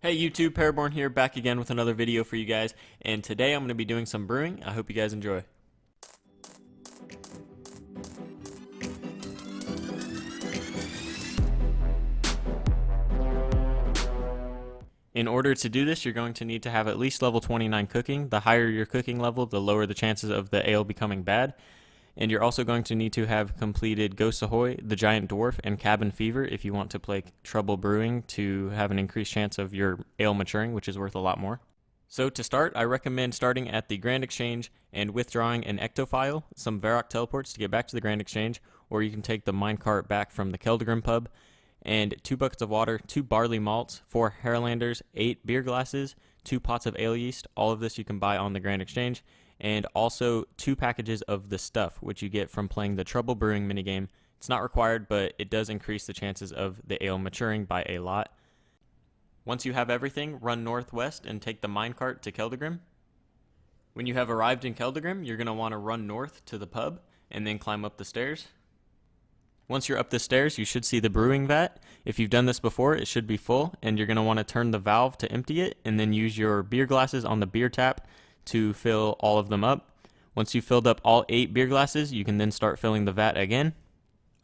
Hey YouTube, Paraborn here, back again with another video for you guys, and today I'm going to be doing some brewing. I hope you guys enjoy. In order to do this, you're going to need to have at least level 29 cooking. The higher your cooking level, the lower the chances of the ale becoming bad. And you're also going to need to have completed Ghost Ahoy, The Giant Dwarf, and Cabin Fever if you want to play Trouble Brewing to have an increased chance of your ale maturing, which is worth a lot more. So to start, I recommend starting at the Grand Exchange and withdrawing an ectofile, some Varrock teleports to get back to the Grand Exchange, or you can take the minecart back from the Keldegrim pub, and 2 buckets of water, 2 barley malts, 4 Hairlanders, 8 beer glasses, 2 pots of ale yeast. All of this you can buy on the Grand Exchange. And also 2 packages of the stuff, which you get from playing the Trouble Brewing minigame. It's not required, but it does increase the chances of the ale maturing by a lot. Once you have everything, run northwest and take the minecart to Keldegrim. When you have arrived in Keldegrim, you're going to want to run north to the pub and then climb up the stairs. Once you're up the stairs, you should see the brewing vat. If you've done this before, it should be full, and you're going to want to turn the valve to empty it and then use your beer glasses on the beer tap to fill all of them up. Once you've filled up all 8 beer glasses, you can then start filling the vat again.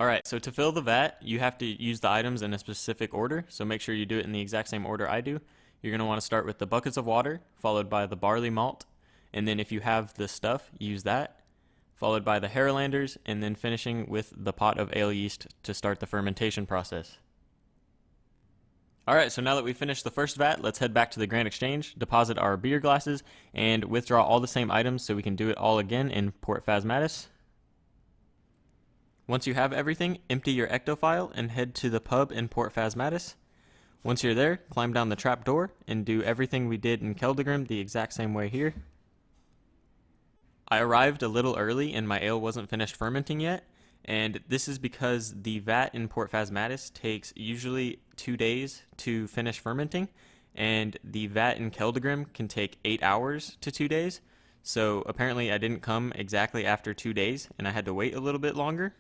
Alright, so to fill the vat, you have to use the items in a specific order, so make sure you do it in the exact same order I do. You're going to want to start with the buckets of water, followed by the barley malt, and then if you have the stuff, use that, followed by the Hairlanders, and then finishing with the pot of ale yeast to start the fermentation process. Alright, so now that we've finished the first vat, let's head back to the Grand Exchange, deposit our beer glasses, and withdraw all the same items so we can do it all again in Port Phasmatis. Once you have everything, empty your ectofile and head to the pub in Port Phasmatis. Once you're there, climb down the trap door and do everything we did in Keldegrim the exact same way here. I arrived a little early and my ale wasn't finished fermenting yet. And this is because the vat in Port Phasmatis takes usually 2 days to finish fermenting, and the vat in Keldegrim can take 8 hours to 2 days. So apparently I didn't come exactly after 2 days, and I had to wait a little bit longer.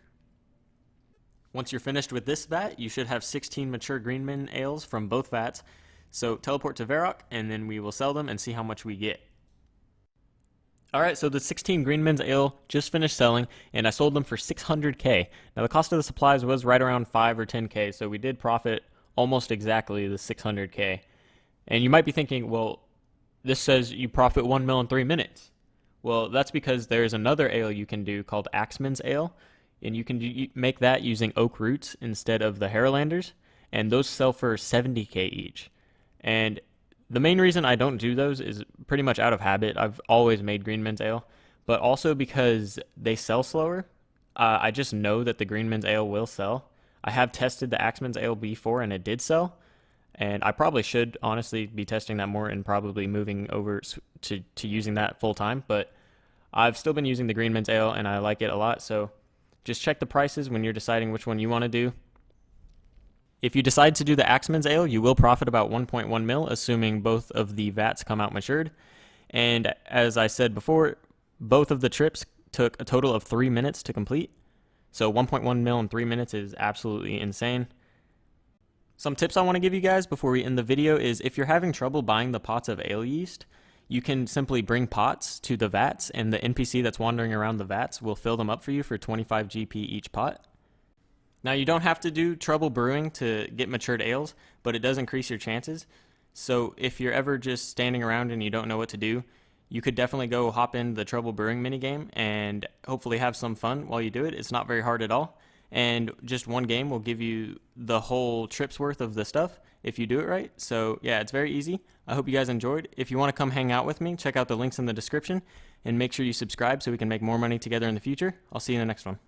Once you're finished with this vat, you should have 16 mature Greenman ales from both vats. So teleport to Varrock, and then we will sell them and see how much we get. Alright, so the 16 Greenman's Ale just finished selling, and I sold them for 600k. Now the cost of the supplies was right around 5 or 10k, so we did profit almost exactly the 600k. And you might be thinking, well, this says you profit 1 mil in 3 minutes. Well, that's because there's another ale you can do called Axeman's Ale, and you can make that using oak roots instead of the Hairlanders, and those sell for 70k each. And the main reason I don't do those is pretty much out of habit. I've always made Greenman's Ale, but also because they sell slower. I just know that the Greenman's Ale will sell. I have tested the Axeman's Ale before and it did sell, and I probably should honestly be testing that more and probably moving over to using that full time, but I've still been using the Greenman's Ale and I like it a lot, so just check the prices when you're deciding which one you want to do. If you decide to do the Axeman's Ale, you will profit about 1.1 mil, assuming both of the vats come out matured. And as I said before, both of the trips took a total of 3 minutes to complete. So 1.1 mil in 3 minutes is absolutely insane. Some tips I want to give you guys before we end the video is if you're having trouble buying the pots of ale yeast, you can simply bring pots to the vats, and the NPC that's wandering around the vats will fill them up for you for 25 GP each pot. Now, you don't have to do Trouble Brewing to get matured ales, but it does increase your chances. So if you're ever just standing around and you don't know what to do, you could definitely go hop in the Trouble Brewing minigame and hopefully have some fun while you do it. It's not very hard at all. And just one game will give you the whole trip's worth of the stuff if you do it right. So yeah, it's very easy. I hope you guys enjoyed. If you want to come hang out with me, check out the links in the description and make sure you subscribe so we can make more money together in the future. I'll see you in the next one.